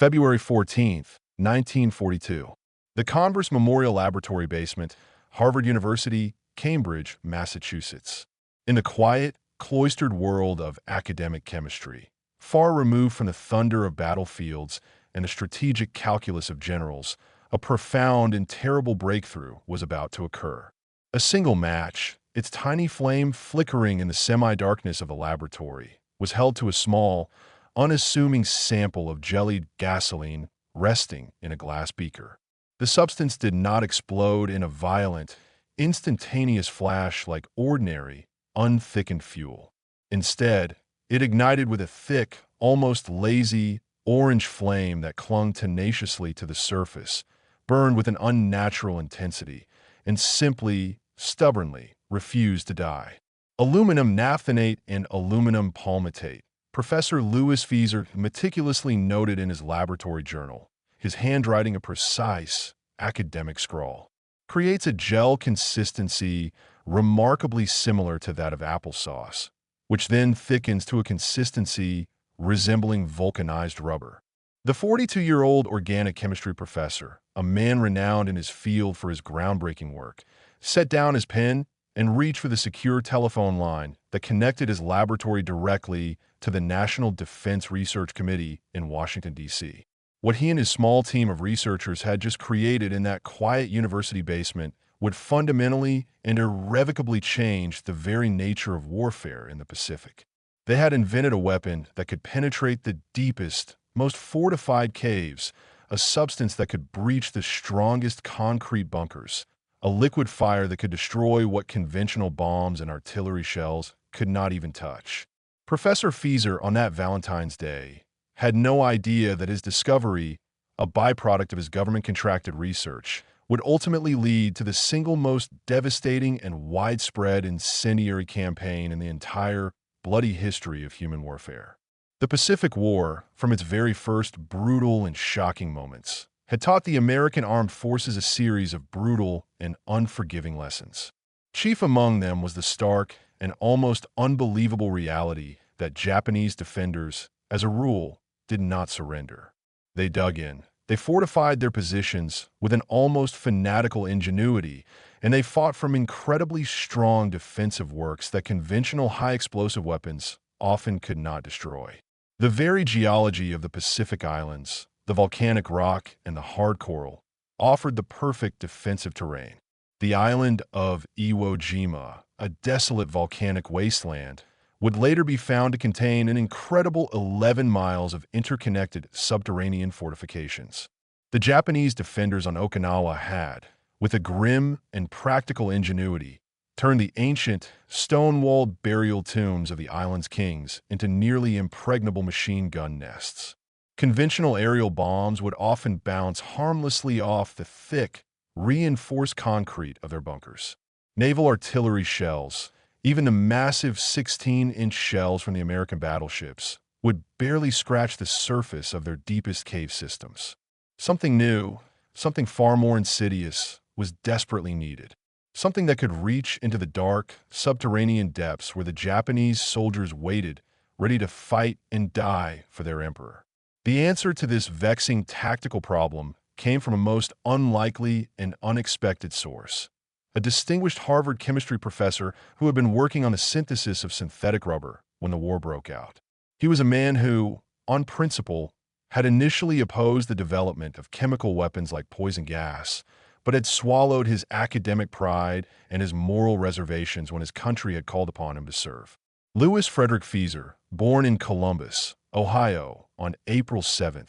February 14th, 1942. The Converse Memorial Laboratory Basement, Harvard University, Cambridge, Massachusetts. In the quiet, cloistered world of academic chemistry, far removed from the thunder of battlefields and the strategic calculus of generals, a profound and terrible breakthrough was about to occur. A single match, its tiny flame flickering in the semi-darkness of the laboratory, was held to a small, unassuming sample of jellied gasoline resting in a glass beaker. The substance did not explode in a violent, instantaneous flash like ordinary, unthickened fuel. Instead, it ignited with a thick, almost lazy, orange flame that clung tenaciously to the surface, burned with an unnatural intensity, and simply, stubbornly refused to die. Aluminum naphthenate and aluminum palmitate. Professor Louis Fieser meticulously noted in his laboratory journal, his handwriting a precise, academic scrawl, creates a gel consistency remarkably similar to that of applesauce, which then thickens to a consistency resembling vulcanized rubber. The 42-year-old organic chemistry professor, a man renowned in his field for his groundbreaking work, set down his pen and reached for the secure telephone line that connected his laboratory directly to the National Defense Research Committee in Washington, D.C. What he and his small team of researchers had just created in that quiet university basement would fundamentally and irrevocably change the very nature of warfare in the Pacific. They had invented a weapon that could penetrate the deepest, most fortified caves, a substance that could breach the strongest concrete bunkers, a liquid fire that could destroy what conventional bombs and artillery shells could not even touch. Professor Fieser, on that Valentine's Day, had no idea that his discovery, a byproduct of his government-contracted research, would ultimately lead to the single most devastating and widespread incendiary campaign in the entire bloody history of human warfare. The Pacific War, from its very first brutal and shocking moments, had taught the American armed forces a series of brutal and unforgiving lessons. Chief among them was the stark and almost unbelievable reality that Japanese defenders, as a rule, did not surrender. They dug in. They fortified their positions with an almost fanatical ingenuity, and they fought from incredibly strong defensive works that conventional high-explosive weapons often could not destroy. The very geology of the Pacific Islands, the volcanic rock and the hard coral, offered the perfect defensive terrain. The island of Iwo Jima, a desolate volcanic wasteland, would later be found to contain an incredible 11 miles of interconnected subterranean fortifications. The Japanese defenders on Okinawa had, with a grim and practical ingenuity, turned the ancient, stone-walled burial tombs of the island's kings into nearly impregnable machine gun nests. Conventional aerial bombs would often bounce harmlessly off the thick, reinforced concrete of their bunkers. Naval artillery shells, even the massive 16-inch shells from the American battleships, would barely scratch the surface of their deepest cave systems. Something new, something far more insidious, was desperately needed. Something that could reach into the dark, subterranean depths where the Japanese soldiers waited, ready to fight and die for their emperor. The answer to this vexing tactical problem came from a most unlikely and unexpected source. A distinguished Harvard chemistry professor who had been working on the synthesis of synthetic rubber when the war broke out. He was a man who, on principle, had initially opposed the development of chemical weapons like poison gas, but had swallowed his academic pride and his moral reservations when his country had called upon him to serve. Louis Frederick Fieser, born in Columbus, Ohio, on April 7,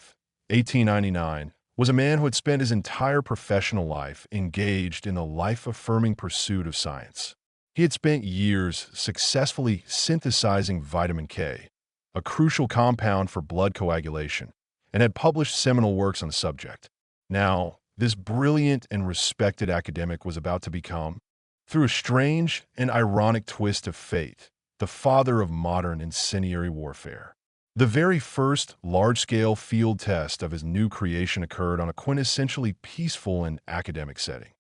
1899, was a man who had spent his entire professional life engaged in the life-affirming pursuit of science. He had spent years successfully synthesizing vitamin K, a crucial compound for blood coagulation, and had published seminal works on the subject. Now, this brilliant and respected academic was about to become, through a strange and ironic twist of fate, the father of modern incendiary warfare. The very first large-scale field test of his new creation occurred on a quintessentially peaceful and academic setting.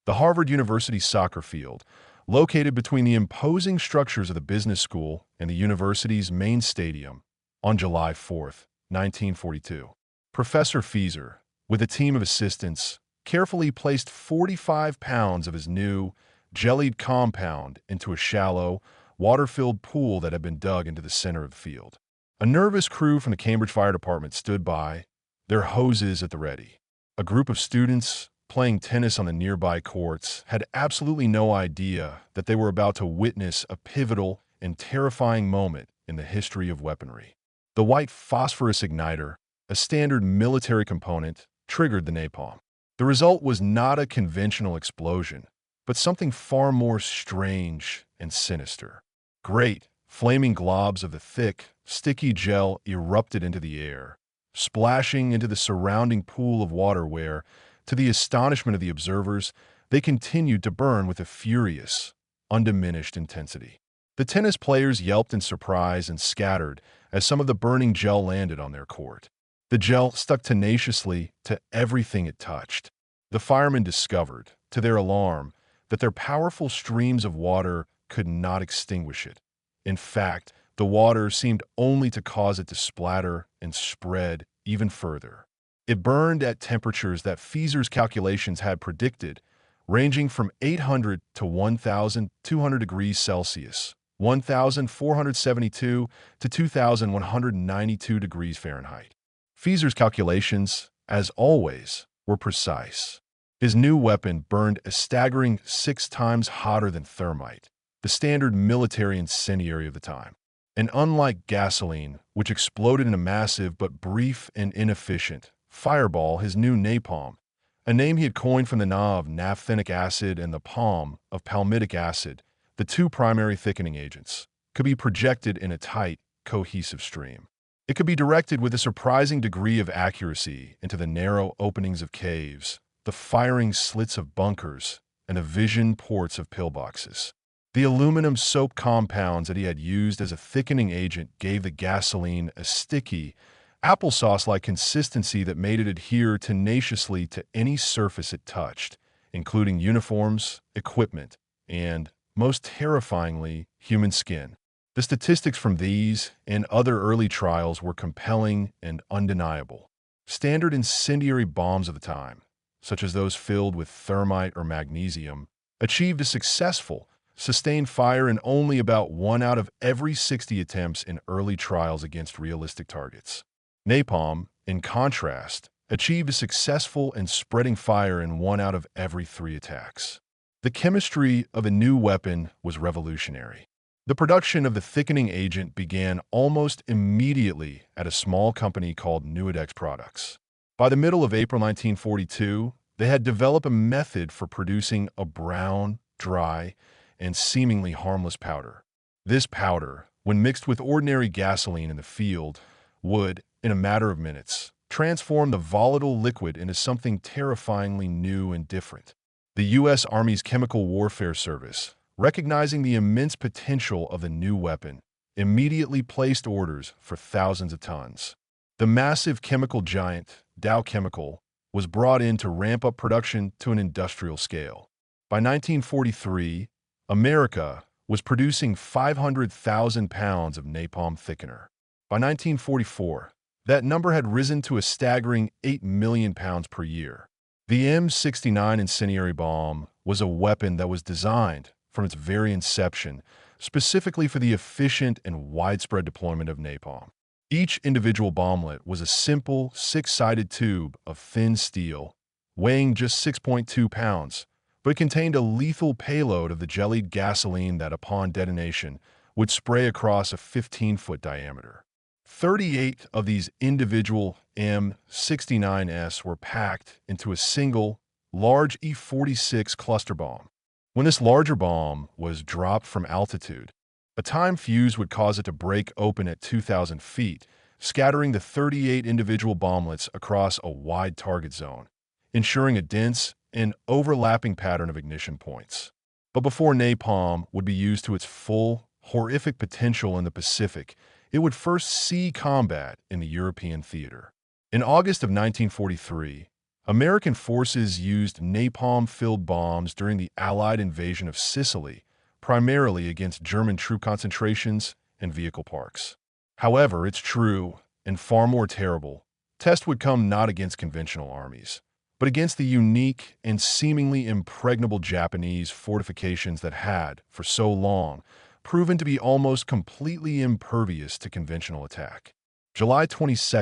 The Harvard University soccer field, located between the imposing structures of the business school and the university's main stadium, on July 4, 1942. Professor Fieser, with a team of assistants, carefully placed 45 pounds of his new, jellied compound into a shallow, water-filled pool that had been dug into the center of the field. A nervous crew from the Cambridge Fire Department stood by, their hoses at the ready. A group of students, playing tennis on the nearby courts, had absolutely no idea that they were about to witness a pivotal and terrifying moment in the history of weaponry. The white phosphorus igniter, a standard military component, triggered the napalm. The result was not a conventional explosion, but something far more strange and sinister. Great, flaming globs of the thick, sticky gel erupted into the air, splashing into the surrounding pool of water where, to the astonishment of the observers, they continued to burn with a furious, undiminished intensity. The tennis players yelped in surprise and scattered as some of the burning gel landed on their court. The gel stuck tenaciously to everything it touched. The firemen discovered, to their alarm, that their powerful streams of water could not extinguish it. In fact, the water seemed only to cause it to splatter and spread even further. It burned at temperatures that Fieser's calculations had predicted, ranging from 800 to 1,200 degrees Celsius, 1,472 to 2,192 degrees Fahrenheit. Fieser's calculations, as always, were precise. His new weapon burned a staggering 6 times hotter than thermite, the standard military incendiary of the time. And unlike gasoline, which exploded in a massive but brief and inefficient fireball, his new napalm, a name he had coined from the Na of naphthenic acid and the palm of palmitic acid, the two primary thickening agents, could be projected in a tight, cohesive stream. It could be directed with a surprising degree of accuracy into the narrow openings of caves, the firing slits of bunkers, and the vision ports of pillboxes. The aluminum soap compounds that he had used as a thickening agent gave the gasoline a sticky, applesauce-like consistency that made it adhere tenaciously to any surface it touched, including uniforms, equipment, and, most terrifyingly, human skin. The statistics from these and other early trials were compelling and undeniable. Standard incendiary bombs of the time, such as those filled with thermite or magnesium, achieved a successful, sustained fire in only about 1 out of every 60 attempts in early trials against realistic targets. Napalm, in contrast, achieved a successful and spreading fire in 1 out of every 3 attacks. The chemistry of a new weapon was revolutionary. The production of the thickening agent began almost immediately at a small company called Nuidex Products. By the middle of April 1942, they had developed a method for producing a brown, dry, and seemingly harmless powder. This powder, when mixed with ordinary gasoline in the field, would, in a matter of minutes, transform the volatile liquid into something terrifyingly new and different. The U.S. Army's Chemical Warfare Service, recognizing the immense potential of the new weapon, immediately placed orders for thousands of tons. The massive chemical giant, Dow Chemical, was brought in to ramp up production to an industrial scale. By 1943, America was producing 500,000 pounds of napalm thickener. By 1944, that number had risen to a staggering 8 million pounds per year. The M69 incendiary bomb was a weapon that was designed, from its very inception, specifically for the efficient and widespread deployment of napalm. Each individual bomblet was a simple, 6-sided tube of thin steel, weighing just 6.2 pounds, but it contained a lethal payload of the jellied gasoline that, upon detonation, would spray across a 15-foot diameter. 38 of these individual M69s were packed into a single, large E-46 cluster bomb. When this larger bomb was dropped from altitude, a time fuse would cause it to break open at 2,000 feet, scattering the 38 individual bomblets across a wide target zone, ensuring a dense and overlapping pattern of ignition points. But before napalm would be used to its full, horrific potential in the Pacific, it would first see combat in the European theater. In August of 1943, American forces used napalm-filled bombs during the Allied invasion of Sicily, primarily against German troop concentrations and vehicle parks. However, it's true, and far more terrible, Test would come not against conventional armies, but against the unique and seemingly impregnable Japanese fortifications that had, for so long, proven to be almost completely impervious to conventional attack. July 22,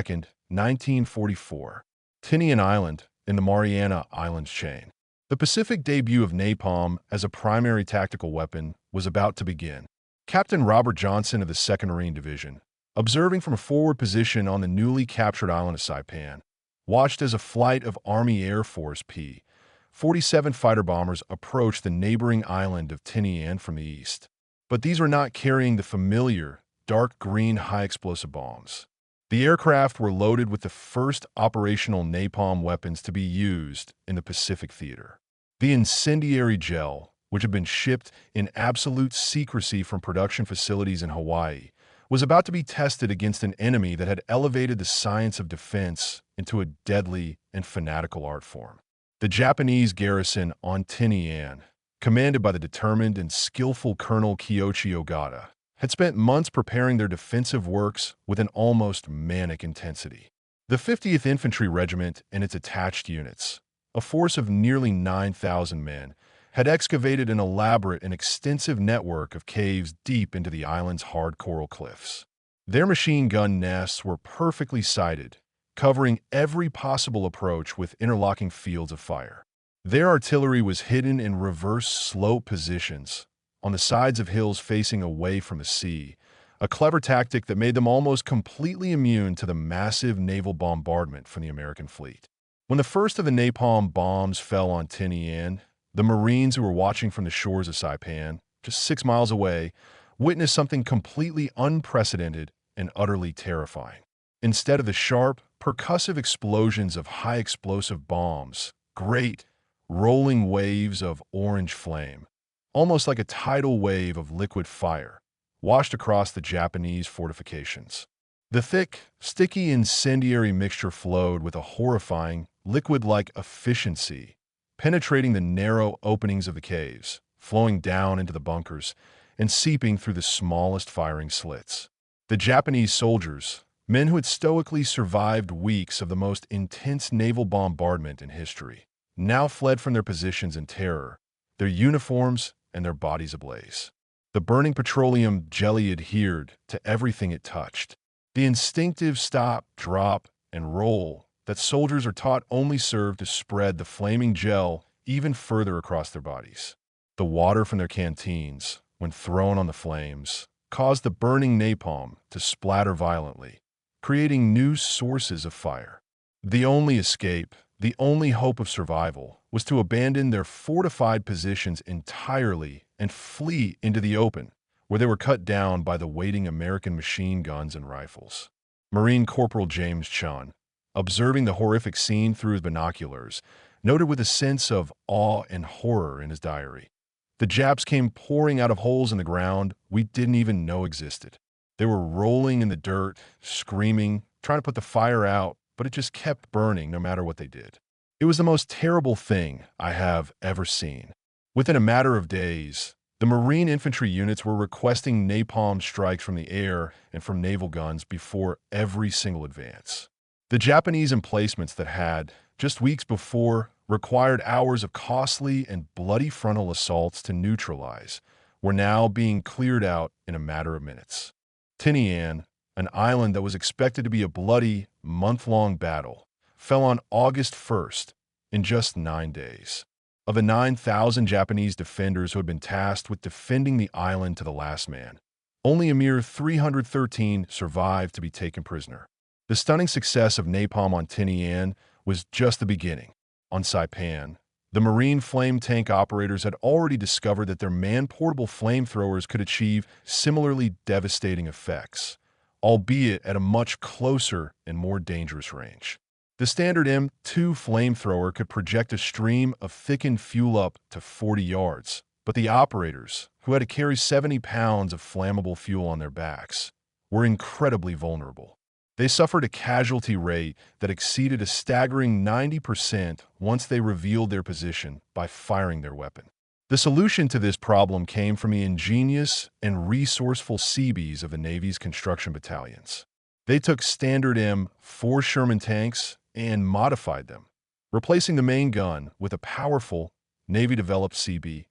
1944, Tinian Island in the Mariana Islands chain. The Pacific debut of napalm as a primary tactical weapon was about to begin. Captain Robert Johnson of the 2nd Marine Division, observing from a forward position on the newly captured island of Saipan, watched as a flight of Army Air Force P-47 fighter bombers approached the neighboring island of Tinian from the east. But these were not carrying the familiar, dark green high-explosive bombs. The aircraft were loaded with the first operational napalm weapons to be used in the Pacific theater. The incendiary gel, which had been shipped in absolute secrecy from production facilities in Hawaii, was about to be tested against an enemy that had elevated the science of defense into a deadly and fanatical art form. The Japanese garrison on Tinian, commanded by the determined and skillful Colonel Kiyoshi Ogata, had spent months preparing their defensive works with an almost manic intensity. The 50th Infantry Regiment and its attached units, a force of nearly 9,000 men, had excavated an elaborate and extensive network of caves deep into the island's hard coral cliffs. Their machine gun nests were perfectly sited, covering every possible approach with interlocking fields of fire. Their artillery was hidden in reverse slope positions, on the sides of hills facing away from the sea, a clever tactic that made them almost completely immune to the massive naval bombardment from the American fleet. When the first of the napalm bombs fell on Tinian, the Marines who were watching from the shores of Saipan, just 6 miles away, witnessed something completely unprecedented and utterly terrifying. Instead of the sharp, percussive explosions of high-explosive bombs, great, rolling waves of orange flame, almost like a tidal wave of liquid fire, washed across the Japanese fortifications. The thick, sticky incendiary mixture flowed with a horrifying, liquid-like efficiency, penetrating the narrow openings of the caves, flowing down into the bunkers, and seeping through the smallest firing slits. The Japanese soldiers, men who had stoically survived weeks of the most intense naval bombardment in history, now fled from their positions in terror, their uniforms and their bodies ablaze. The burning petroleum jelly adhered to everything it touched. The instinctive stop, drop, and roll that soldiers are taught only served to spread the flaming gel even further across their bodies. The water from their canteens, when thrown on the flames, caused the burning napalm to splatter violently, creating new sources of fire. The only escape, the only hope of survival, was to abandon their fortified positions entirely and flee into the open, where they were cut down by the waiting American machine guns and rifles. Marine Corporal James Chun, observing the horrific scene through his binoculars, noted with a sense of awe and horror in his diary, "The Japs came pouring out of holes in the ground we didn't even know existed. They were rolling in the dirt, screaming, trying to put the fire out, but it just kept burning no matter what they did. It was the most terrible thing I have ever seen." Within a matter of days, the Marine infantry units were requesting napalm strikes from the air and from naval guns before every single advance. The Japanese emplacements that had, just weeks before, required hours of costly and bloody frontal assaults to neutralize, were now being cleared out in a matter of minutes. Tinian, an island that was expected to be a bloody, month-long battle, fell on August 1st in just 9 days. Of the 9,000 Japanese defenders who had been tasked with defending the island to the last man, only a mere 313 survived to be taken prisoner. The stunning success of napalm on Tinian was just the beginning. On Saipan, the Marine flame tank operators had already discovered that their man-portable flamethrowers could achieve similarly devastating effects, albeit at a much closer and more dangerous range. The standard M2 flamethrower could project a stream of thickened fuel up to 40 yards, but the operators, who had to carry 70 pounds of flammable fuel on their backs, were incredibly vulnerable. They suffered a casualty rate that exceeded a staggering 90% once they revealed their position by firing their weapon. The solution to this problem came from the ingenious and resourceful Seabees of the Navy's construction battalions. They took standard M4 Sherman tanks and modified them, replacing the main gun with a powerful Navy-developed CB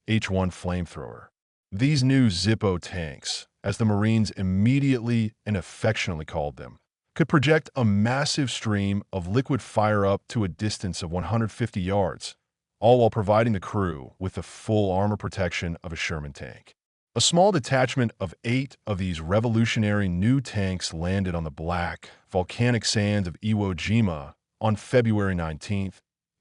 H-1 flamethrower. These new Zippo tanks, as the Marines immediately and affectionately called them, could project a massive stream of liquid fire up to a distance of 150 yards, all while providing the crew with the full armor protection of a Sherman tank. A small detachment of 8 of these revolutionary new tanks landed on the black, volcanic sands of Iwo Jima on February 19,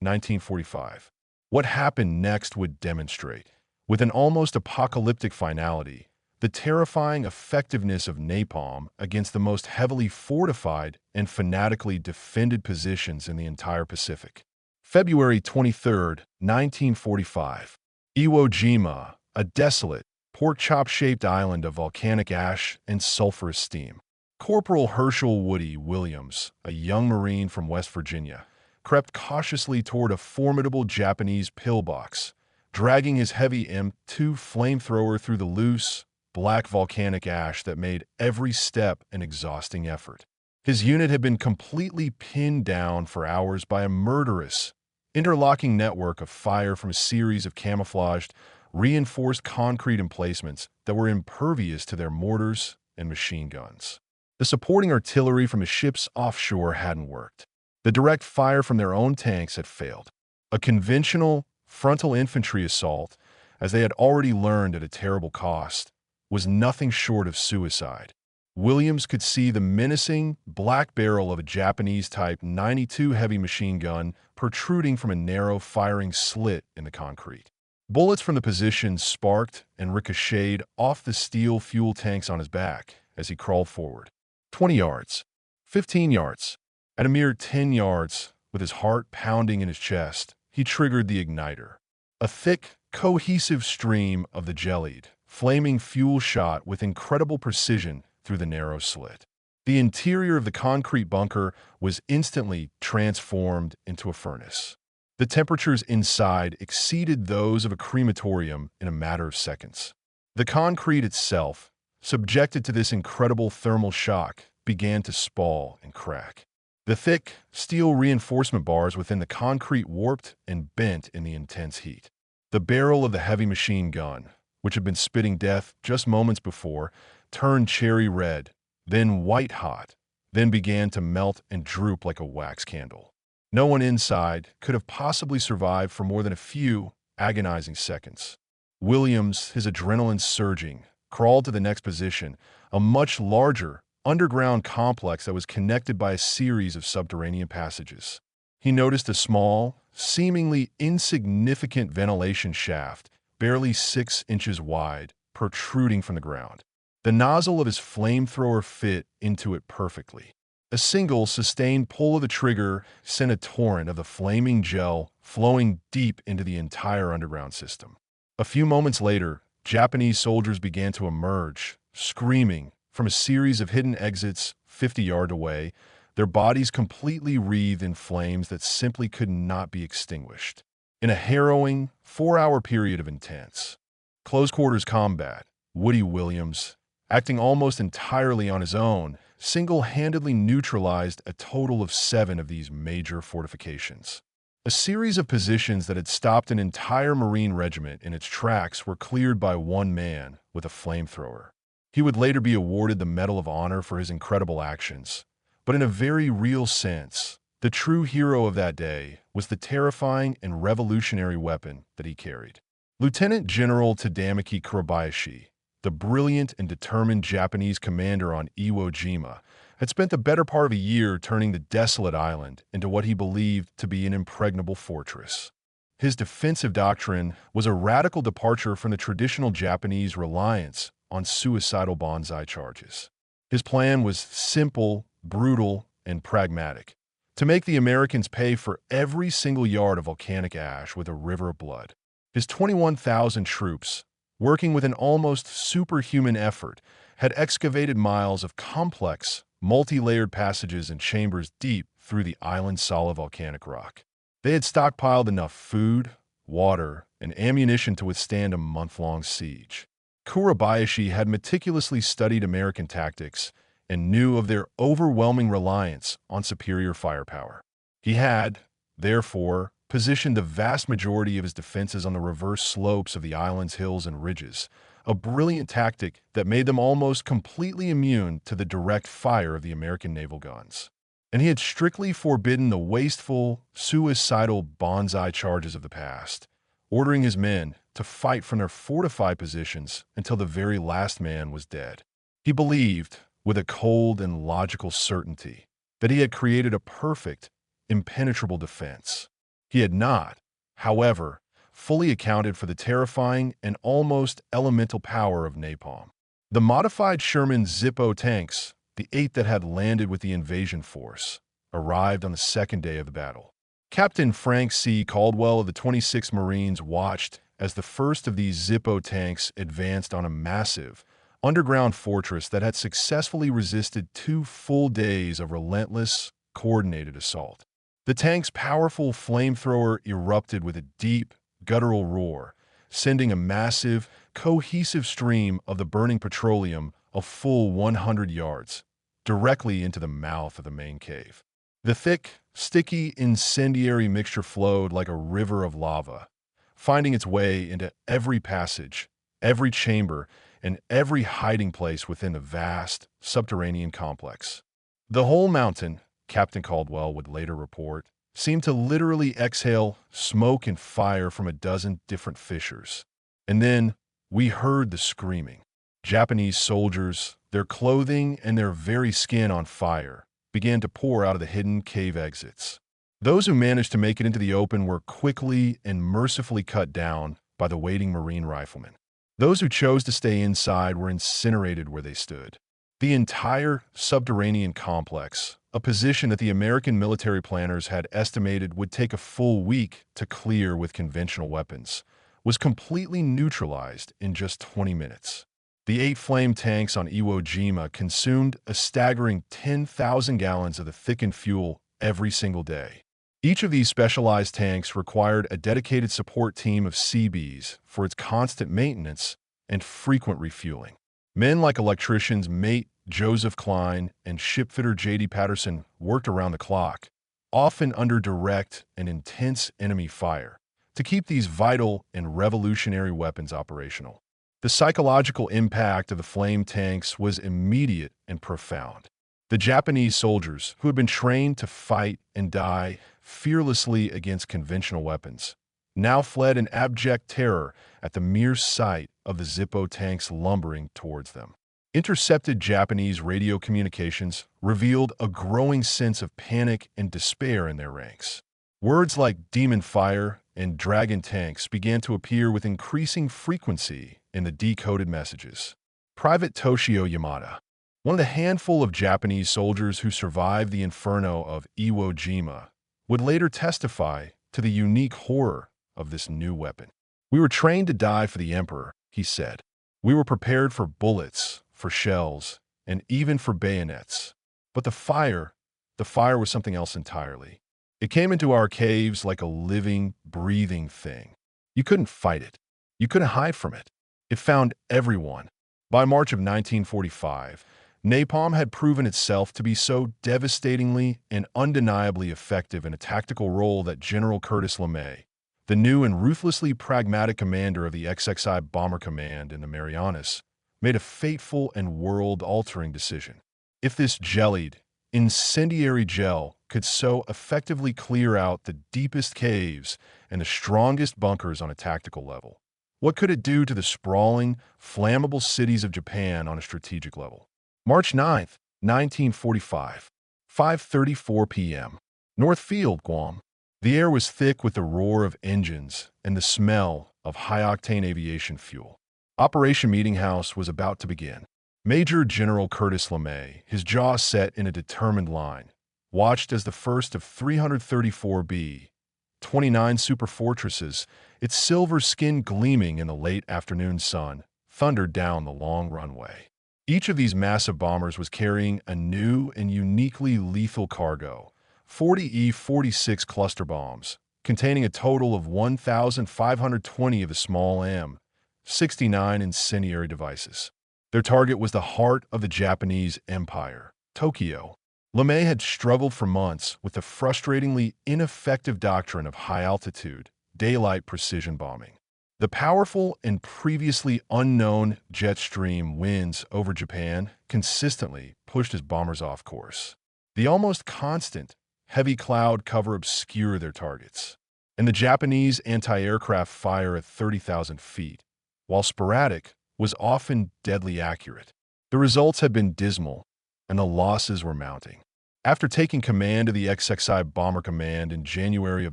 1945. What happened next would demonstrate, with an almost apocalyptic finality, the terrifying effectiveness of napalm against the most heavily fortified and fanatically defended positions in the entire Pacific. February 23, 1945. Iwo Jima, a desolate, pork-chop-shaped island of volcanic ash and sulfurous steam. Corporal Herschel Woody Williams, a young Marine from West Virginia, crept cautiously toward a formidable Japanese pillbox, dragging his heavy M2 flamethrower through the loose, black volcanic ash that made every step an exhausting effort. His unit had been completely pinned down for hours by a murderous, interlocking network of fire from a series of camouflaged, reinforced concrete emplacements that were impervious to their mortars and machine guns. The supporting artillery from the ships offshore hadn't worked. The direct fire from their own tanks had failed. A conventional, frontal infantry assault, as they had already learned at a terrible cost, was nothing short of suicide. Williams could see the menacing, black barrel of a Japanese Type 92 heavy machine gun protruding from a narrow firing slit in the concrete. Bullets from the position sparked and ricocheted off the steel fuel tanks on his back as he crawled forward. 20 yards, 15 yards. At a mere 10 yards, with his heart pounding in his chest, he triggered the igniter. A thick, cohesive stream of the jellied, flaming fuel shot with incredible precision through the narrow slit. The interior of the concrete bunker was instantly transformed into a furnace. The temperatures inside exceeded those of a crematorium in a matter of seconds. The concrete itself, subjected to this incredible thermal shock, began to spall and crack. The thick, steel reinforcement bars within the concrete warped and bent in the intense heat. The barrel of the heavy machine gun, which had been spitting death just moments before, turned cherry red, then white hot, then began to melt and droop like a wax candle. No one inside could have possibly survived for more than a few agonizing seconds. Williams, his adrenaline surging, crawled to the next position, a much larger, underground complex that was connected by a series of subterranean passages. He noticed a small, seemingly insignificant ventilation shaft, barely 6 inches wide, protruding from the ground. The nozzle of his flamethrower fit into it perfectly. A single, sustained pull of the trigger sent a torrent of the flaming gel flowing deep into the entire underground system. A few moments later, Japanese soldiers began to emerge, screaming, from a series of hidden exits 50 yards away, their bodies completely wreathed in flames that simply could not be extinguished. In a harrowing, 4-hour period of intense, close-quarters combat, Woody Williams, acting almost entirely on his own, single-handedly neutralized a total of 7 of these major fortifications. A series of positions that had stopped an entire Marine regiment in its tracks were cleared by one man with a flamethrower. He would later be awarded the Medal of Honor for his incredible actions, but in a very real sense, the true hero of that day was the terrifying and revolutionary weapon that he carried. Lieutenant General Tadamaki Kurabayashi, the brilliant and determined Japanese commander on Iwo Jima, had spent the better part of a year turning the desolate island into what he believed to be an impregnable fortress. His defensive doctrine was a radical departure from the traditional Japanese reliance on suicidal banzai charges. His plan was simple, brutal, and pragmatic: to make the Americans pay for every single yard of volcanic ash with a river of blood. His 21,000 troops, working with an almost superhuman effort, had excavated miles of complex, multi-layered passages and chambers deep through the island's solid volcanic rock. They had stockpiled enough food, water, and ammunition to withstand a month-long siege. Kurabayashi had meticulously studied American tactics and knew of their overwhelming reliance on superior firepower. He had, therefore, positioned the vast majority of his defenses on the reverse slopes of the island's hills and ridges, a brilliant tactic that made them almost completely immune to the direct fire of the American naval guns. And he had strictly forbidden the wasteful, suicidal banzai charges of the past, ordering his men to fight from their fortified positions until the very last man was dead. He believed, with a cold and logical certainty, that he had created a perfect, impenetrable defense. He had not, however, fully accounted for the terrifying and almost elemental power of napalm. The modified Sherman Zippo tanks, the 8 that had landed with the invasion force, arrived on the second day of the battle. Captain Frank C. Caldwell of the 26th Marines watched as the first of these Zippo tanks advanced on a massive, underground fortress that had successfully resisted 2 full days of relentless, coordinated assault. The tank's powerful flamethrower erupted with a deep, guttural roar, sending a massive, cohesive stream of the burning petroleum a full 100 yards, directly into the mouth of the main cave. The thick, sticky, incendiary mixture flowed like a river of lava, finding its way into every passage, every chamber, and every hiding place within the vast, subterranean complex. The whole mountain, Captain Caldwell would later report, seemed to literally exhale smoke and fire from a dozen different fissures. And then we heard the screaming. Japanese soldiers, their clothing and their very skin on fire, began to pour out of the hidden cave exits. Those who managed to make it into the open were quickly and mercifully cut down by the waiting Marine riflemen. Those who chose to stay inside were incinerated where they stood. The entire subterranean complex, a position that the American military planners had estimated would take a full week to clear with conventional weapons, was completely neutralized in just 20 minutes. The 8 flame tanks on Iwo Jima consumed a staggering 10,000 gallons of the thickened fuel every single day. Each of these specialized tanks required a dedicated support team of Seabees for its constant maintenance and frequent refueling. Men like electricians mate Joseph Klein and shipfitter J.D. Patterson worked around the clock, often under direct and intense enemy fire, to keep these vital and revolutionary weapons operational. The psychological impact of the flame tanks was immediate and profound. The Japanese soldiers, who had been trained to fight and die fearlessly against conventional weapons, now fled in abject terror at the mere sight of the Zippo tanks lumbering towards them. Intercepted Japanese radio communications revealed a growing sense of panic and despair in their ranks. Words like demon fire and dragon tanks began to appear with increasing frequency in the decoded messages. Private Toshio Yamada, one of the handful of Japanese soldiers who survived the inferno of Iwo Jima, would later testify to the unique horror of this new weapon. "We were trained to die for the Emperor," he said. "We were prepared for bullets, for shells, and even for bayonets. But the fire was something else entirely. It came into our caves like a living, breathing thing. You couldn't fight it. You couldn't hide from it. It found everyone." By March of 1945, napalm had proven itself to be so devastatingly and undeniably effective in a tactical role that General Curtis LeMay, the new and ruthlessly pragmatic commander of the XXI Bomber Command in the Marianas, made a fateful and world-altering decision. If this jellied, incendiary gel could so effectively clear out the deepest caves and the strongest bunkers on a tactical level, what could it do to the sprawling, flammable cities of Japan on a strategic level? March 9th, 1945, 5:34 p.m. Northfield, Guam. The air was thick with the roar of engines and the smell of high-octane aviation fuel. Operation Meeting House was about to begin. Major General Curtis LeMay, his jaw set in a determined line, watched as the first of 334 B-29 super fortresses, its silver skin gleaming in the late afternoon sun, thundered down the long runway. Each of these massive bombers was carrying a new and uniquely lethal cargo, 40 E-46 cluster bombs, containing a total of 1,520 of the small M-69 incendiary devices. Their target was the heart of the Japanese Empire, Tokyo. LeMay had struggled for months with the frustratingly ineffective doctrine of high-altitude, daylight precision bombing. The powerful and previously unknown jet stream winds over Japan consistently pushed his bombers off course. The almost constant, heavy cloud cover obscured their targets, and the Japanese anti-aircraft fire at 30,000 feet, while sporadic, was often deadly accurate. The results had been dismal, and the losses were mounting. After taking command of the XXI Bomber Command in January of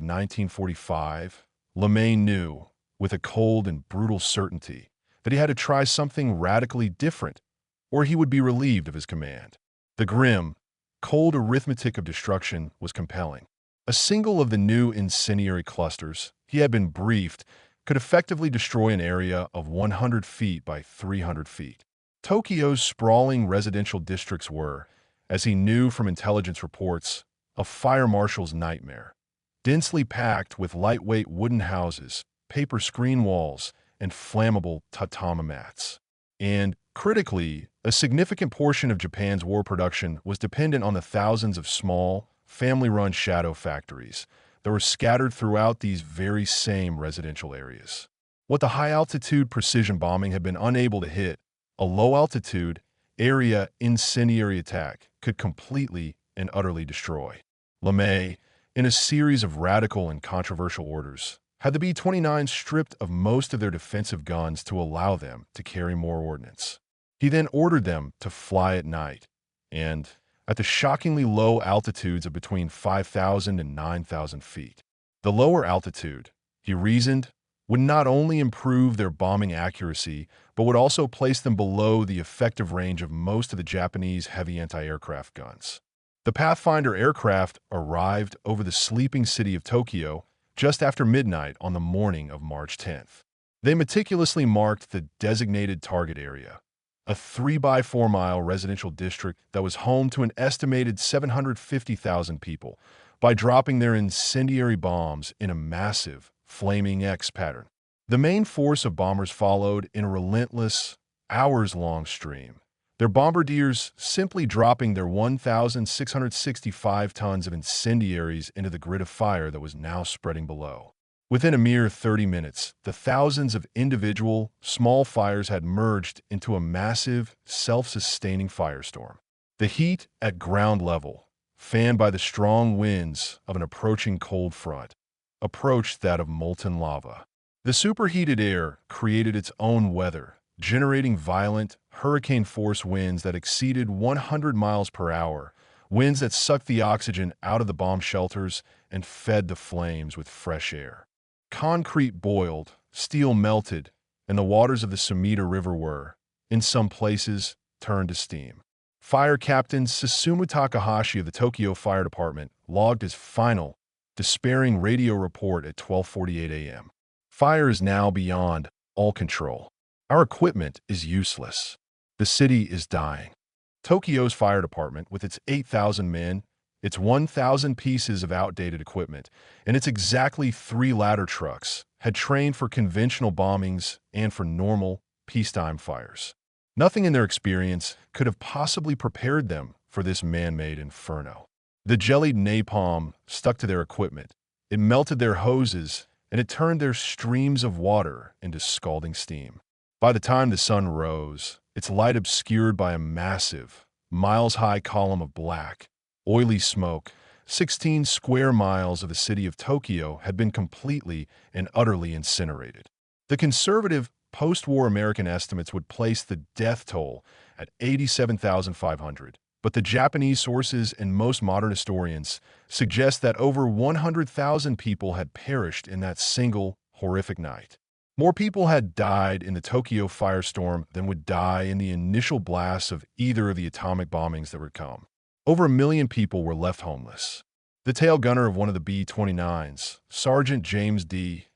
1945, LeMay knew, with a cold and brutal certainty, that he had to try something radically different, or he would be relieved of his command. The grim, cold arithmetic of destruction was compelling. A single of the new incendiary clusters, he had been briefed, could effectively destroy an area of 100 feet by 300 feet. Tokyo's sprawling residential districts were, as he knew from intelligence reports, a fire marshal's nightmare. Densely packed with lightweight wooden houses, paper screen walls, and flammable tatami mats. And, critically, a significant portion of Japan's war production was dependent on the thousands of small, family-run shadow factories that were scattered throughout these very same residential areas. What the high-altitude precision bombing had been unable to hit, a low-altitude, area incendiary attack could completely and utterly destroy. LeMay, in a series of radical and controversial orders, had the B-29 stripped of most of their defensive guns to allow them to carry more ordnance. He then ordered them to fly at night, and, at the shockingly low altitudes of between 5,000 and 9,000 feet. The lower altitude, he reasoned, would not only improve their bombing accuracy, but would also place them below the effective range of most of the Japanese heavy anti-aircraft guns. The Pathfinder aircraft arrived over the sleeping city of Tokyo just after midnight on the morning of March 10th. They meticulously marked the designated target area, a 3-by-4-mile residential district that was home to an estimated 750,000 people, by dropping their incendiary bombs in a massive, flaming X pattern. The main force of bombers followed in a relentless, hours-long stream, their bombardiers simply dropping their 1,665 tons of incendiaries into the grid of fire that was now spreading below. Within a mere 30 minutes, the thousands of individual, small fires had merged into a massive, self-sustaining firestorm. The heat at ground level, fanned by the strong winds of an approaching cold front, approached that of molten lava. The superheated air created its own weather, generating violent, hurricane-force winds that exceeded 100 miles per hour, winds that sucked the oxygen out of the bomb shelters and fed the flames with fresh air. Concrete boiled, steel melted, and the waters of the Sumida River were, in some places, turned to steam. Fire Captain Susumu Takahashi of the Tokyo Fire Department logged his final, despairing radio report at 12:48 a.m. Fire is now beyond all control. Our equipment is useless. The city is dying. Tokyo's fire department, with its 8,000 men, its 1,000 pieces of outdated equipment, and its exactly 3 ladder trucks, had trained for conventional bombings and for normal, peacetime fires. Nothing in their experience could have possibly prepared them for this man-made inferno. The jellied napalm stuck to their equipment. It melted their hoses, and it turned their streams of water into scalding steam. By the time the sun rose, its light obscured by a massive, miles-high column of black, oily smoke, 16 square miles of the city of Tokyo had been completely and utterly incinerated. The conservative, post-war American estimates would place the death toll at 87,500, but the Japanese sources and most modern historians suggest that over 100,000 people had perished in that single, horrific night. More people had died in the Tokyo firestorm than would die in the initial blasts of either of the atomic bombings that would come. Over 1 million people were left homeless. The tail gunner of one of the B-29s, Sergeant James D.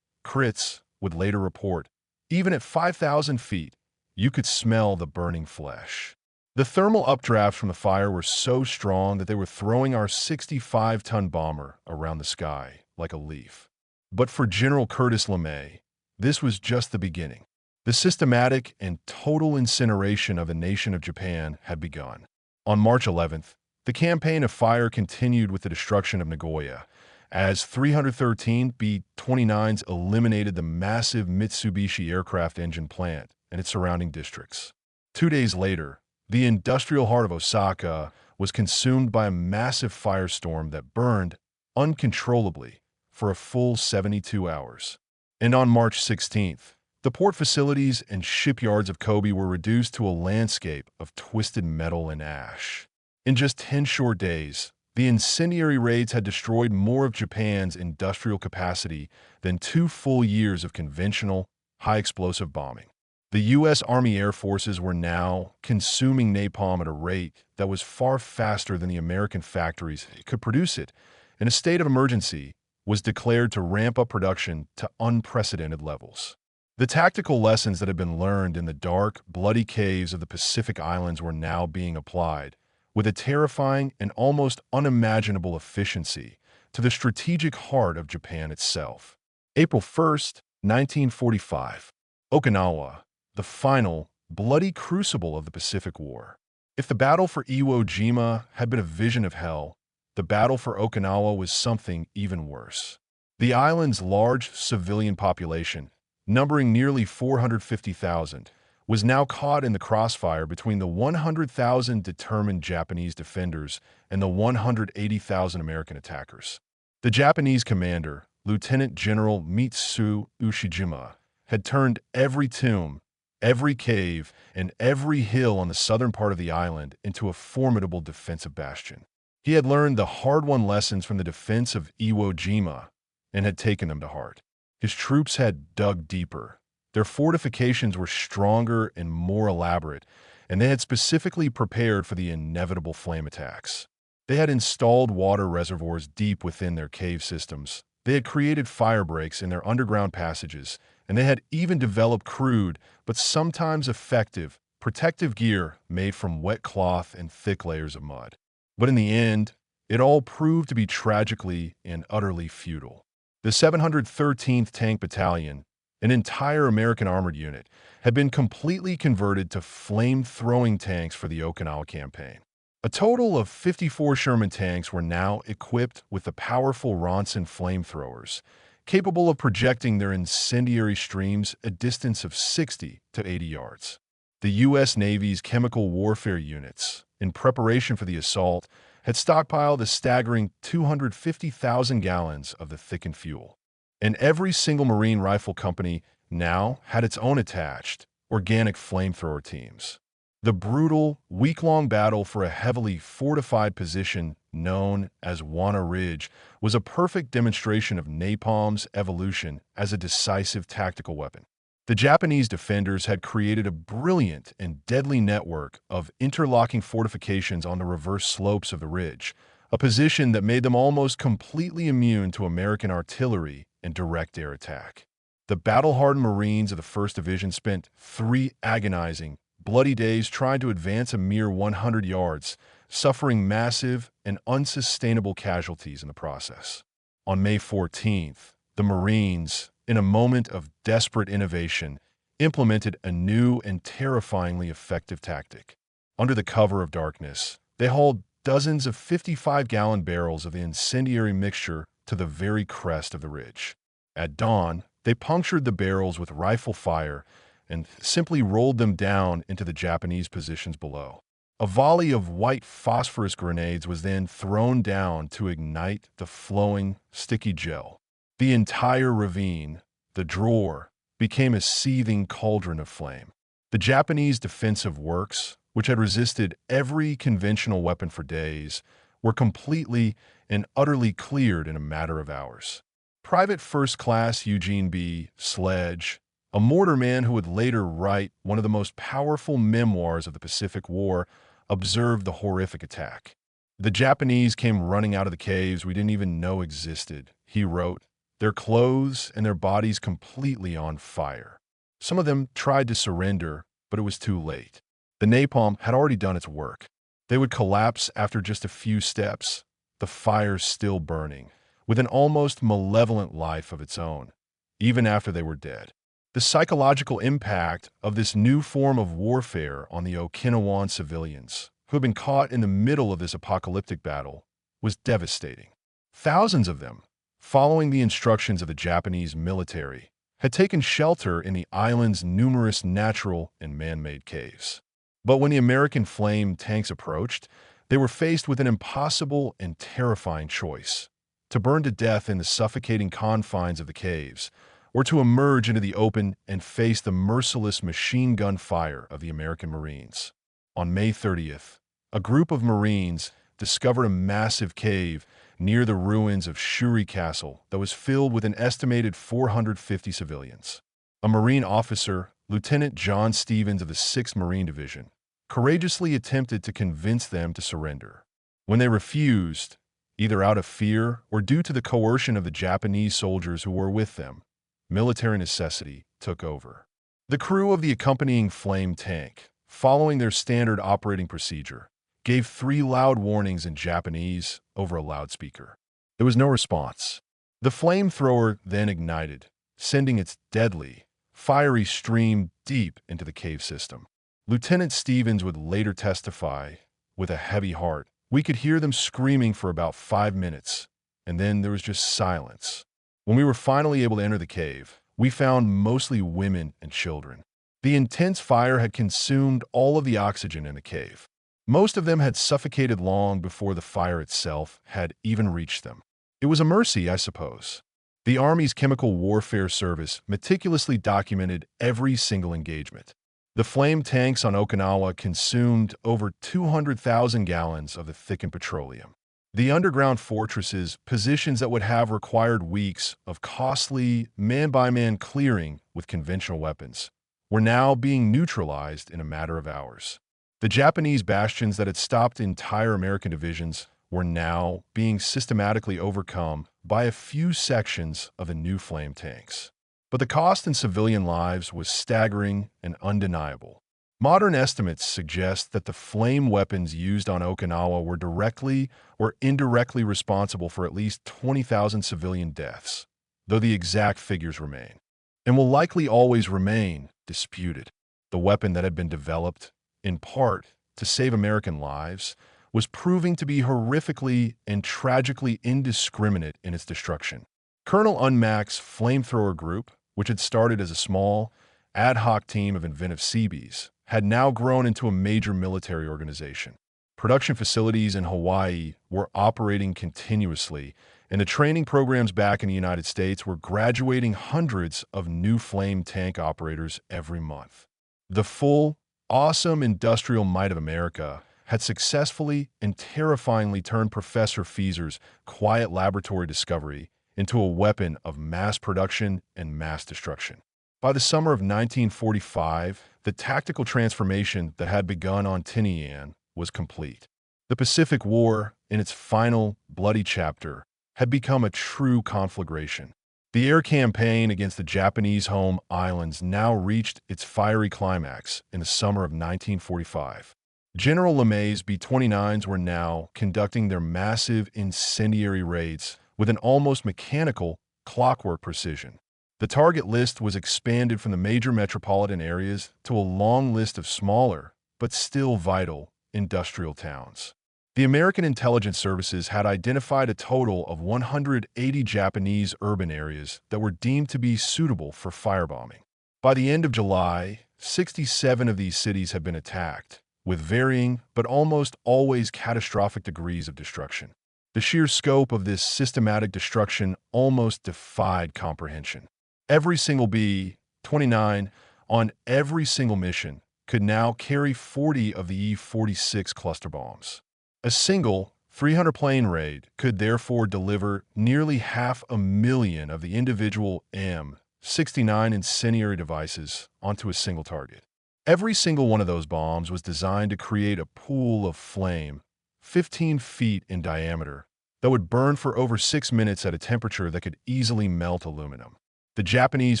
Kritz, would later report, even at 5,000 feet, you could smell the burning flesh. The thermal updrafts from the fire were so strong that they were throwing our 65-ton bomber around the sky like a leaf. But for General Curtis LeMay, this was just the beginning. The systematic and total incineration of the nation of Japan had begun. On March 11th, the campaign of fire continued with the destruction of Nagoya, as 313 B-29s eliminated the massive Mitsubishi aircraft engine plant and its surrounding districts. 2 days later, the industrial heart of Osaka was consumed by a massive firestorm that burned uncontrollably for a full 72 hours. And on March 16th, the port facilities and shipyards of Kobe were reduced to a landscape of twisted metal and ash. In just 10 short days, the incendiary raids had destroyed more of Japan's industrial capacity than 2 full years of conventional, high-explosive bombing. The U.S. Army Air Forces were now consuming napalm at a rate that was far faster than the American factories could produce it, and a state of emergency was declared to ramp up production to unprecedented levels. The tactical lessons that had been learned in the dark, bloody caves of the Pacific Islands were now being applied, with a terrifying and almost unimaginable efficiency, to the strategic heart of Japan itself. April 1st, 1945. Okinawa, the final, bloody crucible of the Pacific War. If the battle for Iwo Jima had been a vision of hell, the battle for Okinawa was something even worse. The island's large civilian population, numbering nearly 450,000, was now caught in the crossfire between the 100,000 determined Japanese defenders and the 180,000 American attackers. The Japanese commander, Lieutenant General Mitsu Ushijima, had turned every tomb, every cave, and every hill on the southern part of the island into a formidable defensive bastion. He had learned the hard-won lessons from the defense of Iwo Jima and had taken them to heart. His troops had dug deeper. Their fortifications were stronger and more elaborate, and they had specifically prepared for the inevitable flame attacks. They had installed water reservoirs deep within their cave systems. They had created fire breaks in their underground passages, and they had even developed crude but sometimes effective protective gear made from wet cloth and thick layers of mud. But in the end, it all proved to be tragically and utterly futile. The 713th Tank Battalion, an entire American armored unit, had been completely converted to flame-throwing tanks for the Okinawa campaign. A total of 54 Sherman tanks were now equipped with the powerful Ronson flamethrowers, capable of projecting their incendiary streams a distance of 60 to 80 yards. The U.S. Navy's chemical warfare units, in preparation for the assault, had stockpiled a staggering 250,000 gallons of the thickened fuel. And every single Marine Rifle Company now had its own attached, organic flamethrower teams. The brutal, week-long battle for a heavily fortified position known as Wana Ridge was a perfect demonstration of napalm's evolution as a decisive tactical weapon. The Japanese defenders had created a brilliant and deadly network of interlocking fortifications on the reverse slopes of the ridge, a position that made them almost completely immune to American artillery and direct air attack. The battle-hardened Marines of the 1st Division spent 3 agonizing, bloody days trying to advance a mere 100 yards, suffering massive and unsustainable casualties in the process. On May 14th, the Marines, in a moment of desperate innovation, implemented a new and terrifyingly effective tactic. Under the cover of darkness, they hauled dozens of 55-gallon barrels of the incendiary mixture to the very crest of the ridge. At dawn, they punctured the barrels with rifle fire and simply rolled them down into the Japanese positions below. A volley of white phosphorus grenades was then thrown down to ignite the flowing, sticky gel. The entire ravine, the Dror, became a seething cauldron of flame. The Japanese defensive works, which had resisted every conventional weapon for days, were completely and utterly cleared in a matter of hours. Private First Class Eugene B. Sledge, a mortarman who would later write one of the most powerful memoirs of the Pacific War, observed the horrific attack. "The Japanese came running out of the caves we didn't even know existed," he wrote, their clothes and their bodies completely on fire. Some of them tried to surrender, but it was too late. The napalm had already done its work. They would collapse after just a few steps, the fire still burning, with an almost malevolent life of its own, even after they were dead. The psychological impact of this new form of warfare on the Okinawan civilians, who had been caught in the middle of this apocalyptic battle, was devastating. Thousands of them, following the instructions of the Japanese military, had taken shelter in the island's numerous natural and man-made caves. But when the American flame tanks approached, they were faced with an impossible and terrifying choice: to burn to death in the suffocating confines of the caves, or to emerge into the open and face the merciless machine gun fire of the American Marines. On May 30th, a group of Marines discovered a massive cave near the ruins of Shuri Castle that was filled with an estimated 450 civilians. A Marine officer, Lieutenant John Stevens of the 6th Marine Division, courageously attempted to convince them to surrender. When they refused, either out of fear or due to the coercion of the Japanese soldiers who were with them, military necessity took over. The crew of the accompanying flame tank, following their standard operating procedure, gave 3 loud warnings in Japanese over a loudspeaker. There was no response. The flamethrower then ignited, sending its deadly, fiery stream deep into the cave system. Lieutenant Stevens would later testify, with a heavy heart, "We could hear them screaming for about 5 minutes, and then there was just silence. When we were finally able to enter the cave, we found mostly women and children. The intense fire had consumed all of the oxygen in the cave. Most of them had suffocated long before the fire itself had even reached them. It was a mercy, I suppose." The Army's Chemical Warfare Service meticulously documented every single engagement. The flame tanks on Okinawa consumed over 200,000 gallons of the thickened petroleum. The underground fortresses, positions that would have required weeks of costly man-by-man clearing with conventional weapons, were now being neutralized in a matter of hours. The Japanese bastions that had stopped entire American divisions were now being systematically overcome by a few sections of the new flame tanks. But the cost in civilian lives was staggering and undeniable. Modern estimates suggest that the flame weapons used on Okinawa were directly or indirectly responsible for at least 20,000 civilian deaths, though the exact figures remain, and will likely always remain, disputed. The weapon that had been developed, in part, to save American lives, was proving to be horrifically and tragically indiscriminate in its destruction. Colonel Unmack's flamethrower group, which had started as a small, ad hoc team of inventive Seabees, had now grown into a major military organization. Production facilities in Hawaii were operating continuously, and the training programs back in the United States were graduating hundreds of new flame tank operators every month. The full, awesome industrial might of America had successfully and terrifyingly turned Professor Feser's quiet laboratory discovery into a weapon of mass production and mass destruction. By the summer of 1945, the tactical transformation that had begun on Tinian was complete. The Pacific War, in its final, bloody chapter, had become a true conflagration. The air campaign against the Japanese home islands now reached its fiery climax in the summer of 1945. General LeMay's B-29s were now conducting their massive incendiary raids with an almost mechanical, clockwork precision. The target list was expanded from the major metropolitan areas to a long list of smaller, but still vital, industrial towns. The American intelligence services had identified a total of 180 Japanese urban areas that were deemed to be suitable for firebombing. By the end of July, 67 of these cities had been attacked, with varying but almost always catastrophic degrees of destruction. The sheer scope of this systematic destruction almost defied comprehension. Every single B-29 on every single mission could now carry 40 of the E-46 cluster bombs. A single 300-plane raid could therefore deliver nearly 500,000 of the individual M69 incendiary devices onto a single target. Every single one of those bombs was designed to create a pool of flame 15 feet in diameter that would burn for over 6 minutes at a temperature that could easily melt aluminum. The Japanese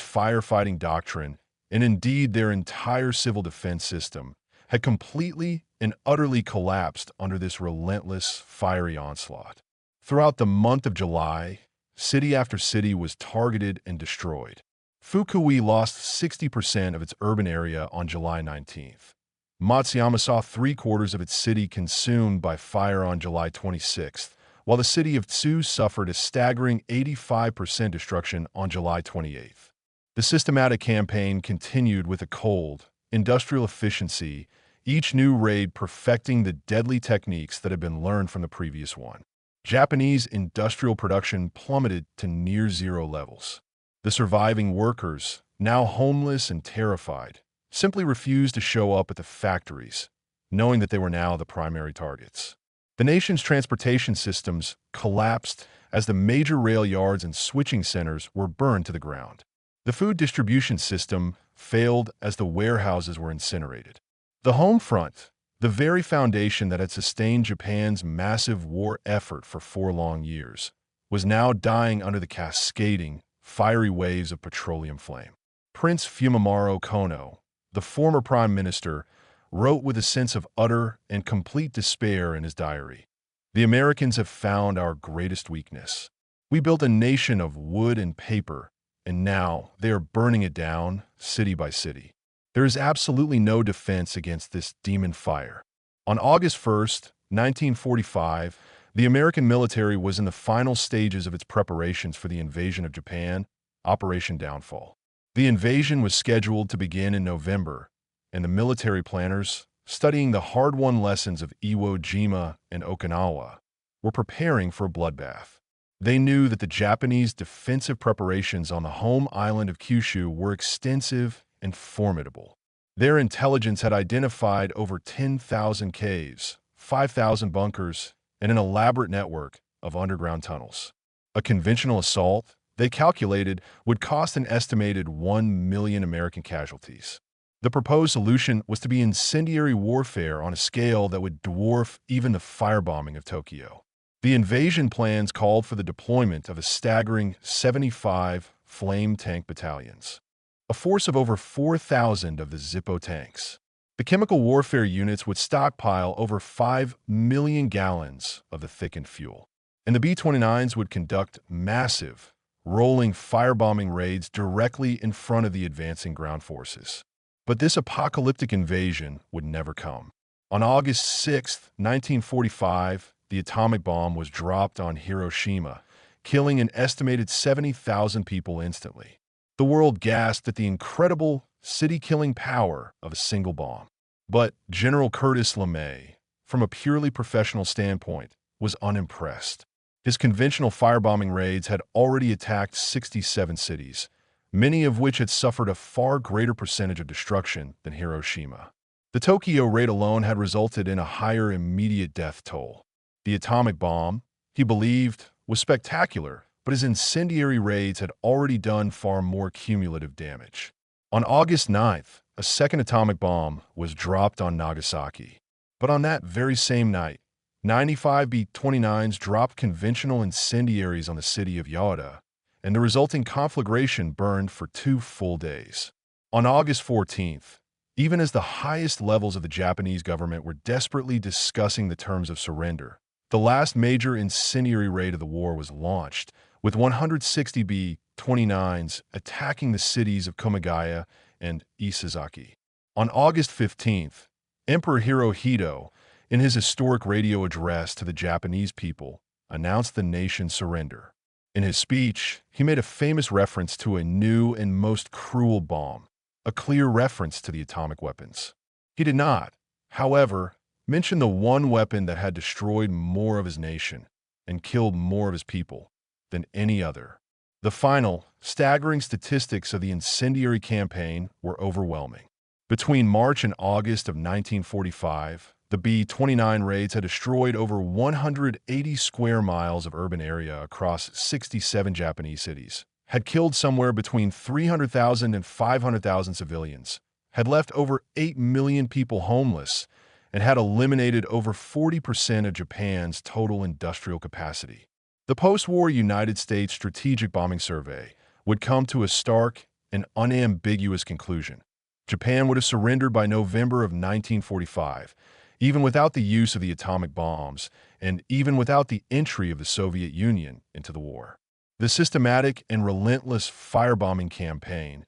firefighting doctrine, and indeed their entire civil defense system, had completely and utterly collapsed under this relentless, fiery onslaught. Throughout the month of July, city after city was targeted and destroyed. Fukui lost 60% of its urban area on July 19th. Matsuyama saw three-quarters of its city consumed by fire on July 26th, while the city of Tsu suffered a staggering 85% destruction on July 28th. The systematic campaign continued with a cold, industrial efficiency, each new raid perfecting the deadly techniques that had been learned from the previous one. Japanese industrial production plummeted to near-zero levels. The surviving workers, now homeless and terrified, simply refused to show up at the factories, knowing that they were now the primary targets. The nation's transportation systems collapsed as the major rail yards and switching centers were burned to the ground. The food distribution system failed as the warehouses were incinerated. The home front, the very foundation that had sustained Japan's massive war effort for 4 long years, was now dying under the cascading, fiery waves of petroleum flame. Prince Fumimaro Kono, the former prime minister, wrote with a sense of utter and complete despair in his diary, "The Americans have found our greatest weakness. We built a nation of wood and paper, and now they are burning it down, city by city. There is absolutely no defense against this demon fire." On August 1st, 1945, the American military was in the final stages of its preparations for the invasion of Japan, Operation Downfall. The invasion was scheduled to begin in November, and the military planners, studying the hard-won lessons of Iwo Jima and Okinawa, were preparing for a bloodbath. They knew that the Japanese defensive preparations on the home island of Kyushu were extensive and formidable. Their intelligence had identified over 10,000 caves, 5,000 bunkers, and an elaborate network of underground tunnels. A conventional assault, they calculated, would cost an estimated 1 million American casualties. The proposed solution was to be incendiary warfare on a scale that would dwarf even the firebombing of Tokyo. The invasion plans called for the deployment of a staggering 75 flame tank battalions, a force of over 4,000 of the Zippo tanks. The chemical warfare units would stockpile over 5 million gallons of the thickened fuel, and the B-29s would conduct massive, rolling firebombing raids directly in front of the advancing ground forces. But this apocalyptic invasion would never come. On August 6, 1945, the atomic bomb was dropped on Hiroshima, killing an estimated 70,000 people instantly. The world gasped at the incredible city-killing power of a single bomb. But General Curtis LeMay, from a purely professional standpoint, was unimpressed. His conventional firebombing raids had already attacked 67 cities, many of which had suffered a far greater percentage of destruction than Hiroshima. The Tokyo raid alone had resulted in a higher immediate death toll. The atomic bomb, he believed, was spectacular, but his incendiary raids had already done far more cumulative damage. On August 9th, a second atomic bomb was dropped on Nagasaki. But on that very same night, 95 B-29s dropped conventional incendiaries on the city of Yauda, and the resulting conflagration burned for 2 full days. On August 14th, even as the highest levels of the Japanese government were desperately discussing the terms of surrender, the last major incendiary raid of the war was launched, with 160 B-29s attacking the cities of Komagaya and Isazaki. On August 15th, Emperor Hirohito, in his historic radio address to the Japanese people, announced the nation's surrender. In his speech, he made a famous reference to a new and most cruel bomb, a clear reference to the atomic weapons. He did not, however, mention the one weapon that had destroyed more of his nation and killed more of his people than any other. The final, staggering statistics of the incendiary campaign were overwhelming. Between March and August of 1945, the B-29 raids had destroyed over 180 square miles of urban area across 67 Japanese cities, had killed somewhere between 300,000 and 500,000 civilians, had left over 8 million people homeless, and had eliminated over 40% of Japan's total industrial capacity. The post-war United States Strategic Bombing Survey would come to a stark and unambiguous conclusion. Japan would have surrendered by November of 1945, even without the use of the atomic bombs, and even without the entry of the Soviet Union into the war. The systematic and relentless firebombing campaign,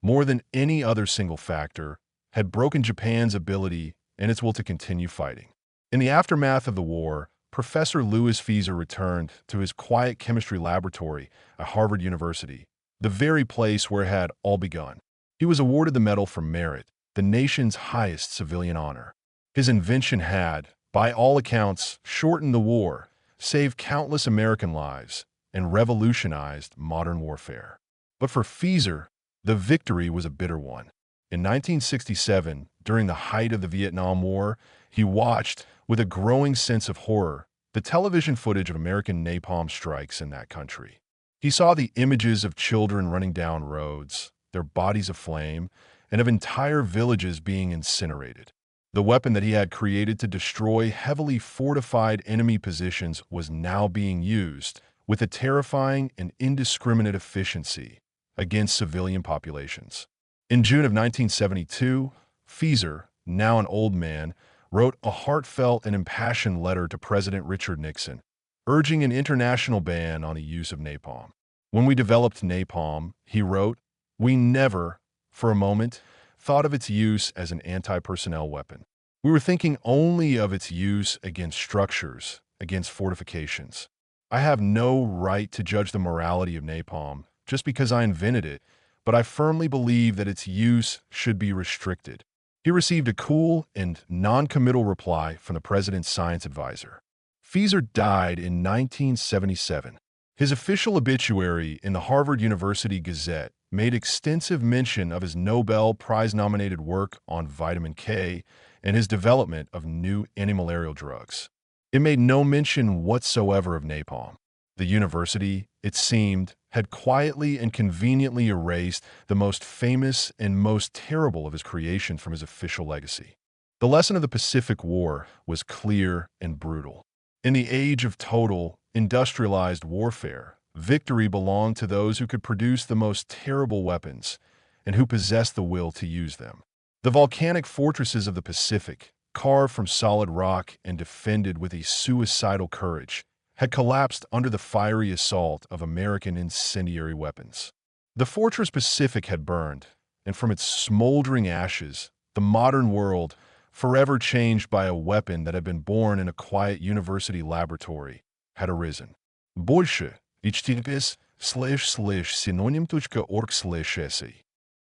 more than any other single factor, had broken Japan's ability and its will to continue fighting. In the aftermath of the war, Professor Louis Fieser returned to his quiet chemistry laboratory at Harvard University, the very place where it had all begun. He was awarded the Medal for Merit, the nation's highest civilian honor. His invention had, by all accounts, shortened the war, saved countless American lives, and revolutionized modern warfare. But for Fieser, the victory was a bitter one. In 1967, during the height of the Vietnam War, he watched, with a growing sense of horror, the television footage of American napalm strikes in that country. He saw the images of children running down roads, their bodies aflame, and of entire villages being incinerated. The weapon that he had created to destroy heavily fortified enemy positions was now being used, with a terrifying and indiscriminate efficiency, against civilian populations. In June of 1972, Fieser, now an old man, wrote a heartfelt and impassioned letter to President Richard Nixon, urging an international ban on the use of napalm. When we developed napalm, he wrote, we never, for a moment, thought of its use as an anti-personnel weapon. We were thinking only of its use against structures, against fortifications. I have no right to judge the morality of napalm just because I invented it, but I firmly believe that its use should be restricted. He received a cool and non-committal reply from the president's science advisor. Fieser died in 1977. His official obituary in the Harvard University Gazette made extensive mention of his Nobel Prize-nominated work on vitamin K and his development of new antimalarial drugs. It made no mention whatsoever of napalm. The university, it seemed, had quietly and conveniently erased the most famous and most terrible of his creations from his official legacy. The lesson of the Pacific War was clear and brutal. In the age of total, industrialized warfare, victory belonged to those who could produce the most terrible weapons and who possessed the will to use them. The volcanic fortresses of the Pacific, carved from solid rock and defended with a suicidal courage, had collapsed under the fiery assault of American incendiary weapons. The Fortress Pacific had burned, and from its smoldering ashes, the modern world, forever changed by a weapon that had been born in a quiet university laboratory, had arisen. Больше, https://synonym.org/essay